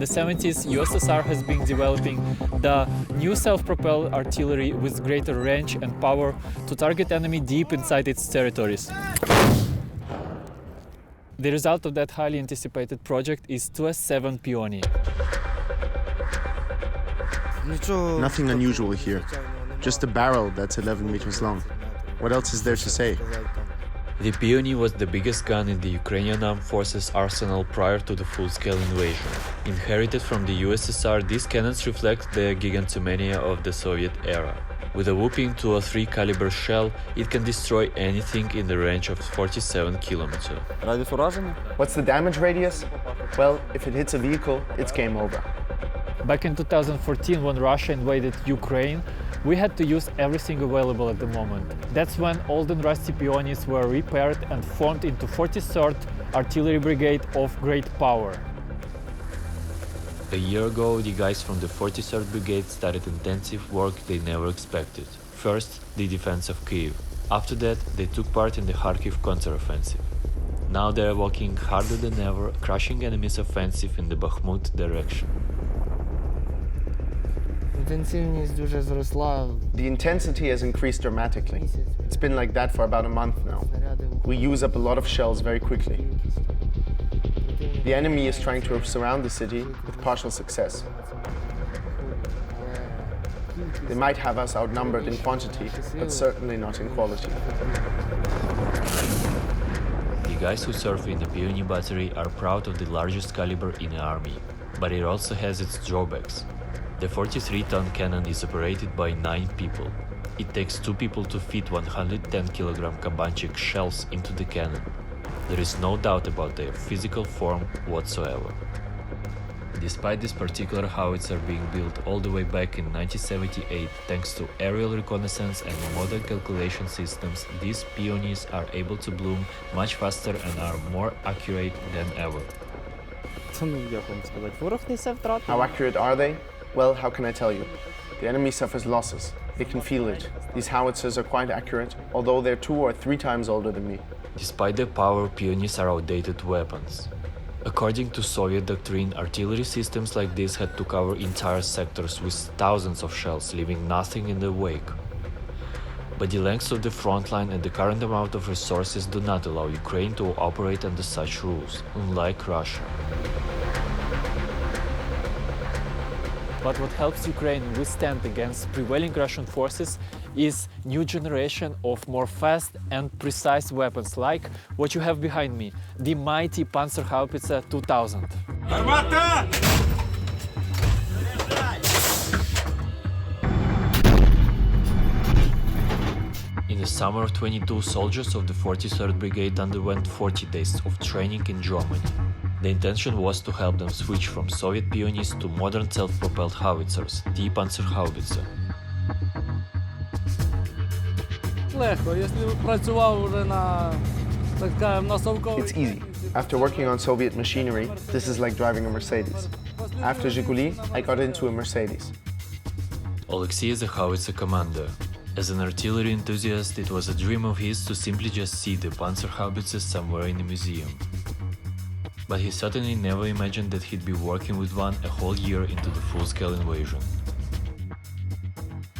70s, USSR has been developing the new self-propelled artillery with greater range and power to target enemy deep inside its territories. The result of that highly anticipated project is Tu-7 Peony. Nothing unusual here, just a barrel that's 11 meters long. What else is there to say? The Peony was the biggest gun in the Ukrainian armed forces arsenal prior to the full-scale invasion. Inherited from the USSR, these cannons reflect the gigantomania of the Soviet era. With a whopping 203 caliber shell, it can destroy anything in the range of 47 kilometers. What's the damage radius? Well, if it hits a vehicle, it's game over. Back in 2014, when Russia invaded Ukraine, we had to use everything available at the moment. That's when old and rusty Peonies were repaired and formed into 43rd Artillery Brigade of great power. A year ago, the guys from the 43rd Brigade started intensive work they never expected. First, the defense of Kyiv. After that, they took part in the Kharkiv counteroffensive. Now they are working harder than ever, crushing enemy's offensive in the Bakhmut direction. The intensity has increased dramatically. It's been like that for about a month now. We use up a lot of shells very quickly. The enemy is trying to surround the city with partial success. They might have us outnumbered in quantity, but certainly not in quality. The guys who serve in the Peony battery are proud of the largest caliber in the army, but it also has its drawbacks. The 43-ton cannon is operated by 9 people. It takes 2 people to fit 110 kg Kabanchik shells into the cannon. There is no doubt about their physical form whatsoever. Despite this particular howitzer being built all the way back in 1978, thanks to aerial reconnaissance and modern calculation systems, these Peonies are able to bloom much faster and are more accurate than ever. How accurate are they? Well, how can I tell you? The enemy suffers losses. They can feel it. These howitzers are quite accurate, although they're 2 or 3 times older than me. Despite their power, Peonies are outdated weapons. According to Soviet doctrine, artillery systems like this had to cover entire sectors with thousands of shells, leaving nothing in their wake. But the length of the front line and the current amount of resources do not allow Ukraine to operate under such rules, unlike Russia. But what helps Ukraine withstand against prevailing Russian forces is new generation of more fast and precise weapons, like what you have behind me, the mighty Panzerhaubitze 2000. In the summer of 22, soldiers of the 43rd Brigade underwent 40 days of training in Germany. The intention was to help them switch from Soviet Peonies to modern self-propelled howitzers, the Panzerhaubitze. It's easy. After working on Soviet machinery, this is like driving a Mercedes. After Zhiguli, I got into a Mercedes. Alexei is a howitzer commander. As an artillery enthusiast, it was a dream of his to simply just see the Panzerhaubitze somewhere in a museum. But he certainly never imagined that he'd be working with one a whole year into the full-scale invasion.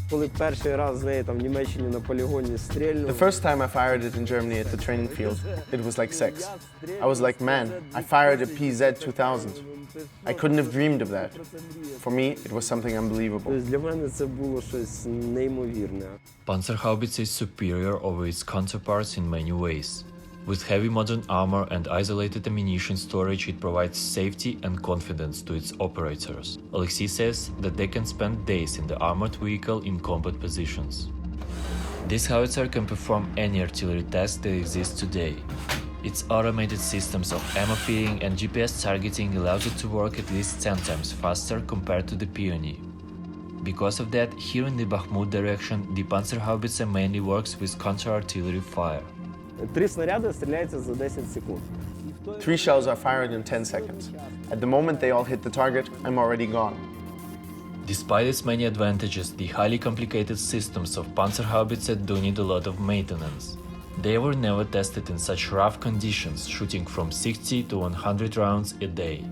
The first time I fired it in Germany at the training field, it was like sex. I was like, man, I fired a PzH 2000. I couldn't have dreamed of that. For me, it was something unbelievable. Panzerhaubitze is superior over its counterparts in many ways. With heavy modern armor and isolated ammunition storage, it provides safety and confidence to its operators. Alexei says that they can spend days in the armored vehicle in combat positions. This howitzer can perform any artillery task that exists today. Its automated systems of ammo feeding and GPS targeting allows it to work at least 10 times faster compared to the Peony. Because of that, here in the Bakhmut direction, the Panzerhaubitze mainly works with counter-artillery fire. 3 shells are fired in 10 seconds. At the moment they all hit the target, I'm already gone. Despite its many advantages, the highly complicated systems of Panzerhaubitze do need a lot of maintenance. They were never tested in such rough conditions, shooting from 60 to 100 rounds a day.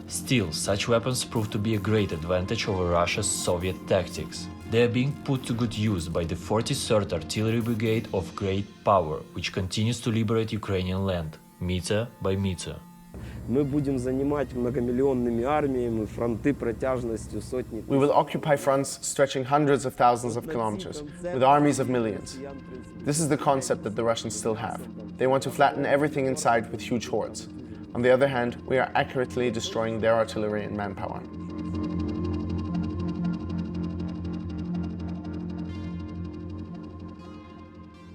Still, such weapons prove to be a great advantage over Russia's Soviet tactics. They are being put to good use by the 43rd Artillery Brigade of great power, which continues to liberate Ukrainian land, meter by meter. Мы будем занимать многомиллионными армиями фронты протяжностью сотни. We will occupy fronts stretching hundreds of thousands of kilometers, with armies of millions. This is the concept that the Russians still have. They want to flatten everything in sight with huge hordes. On the other hand, we are accurately destroying their artillery and manpower.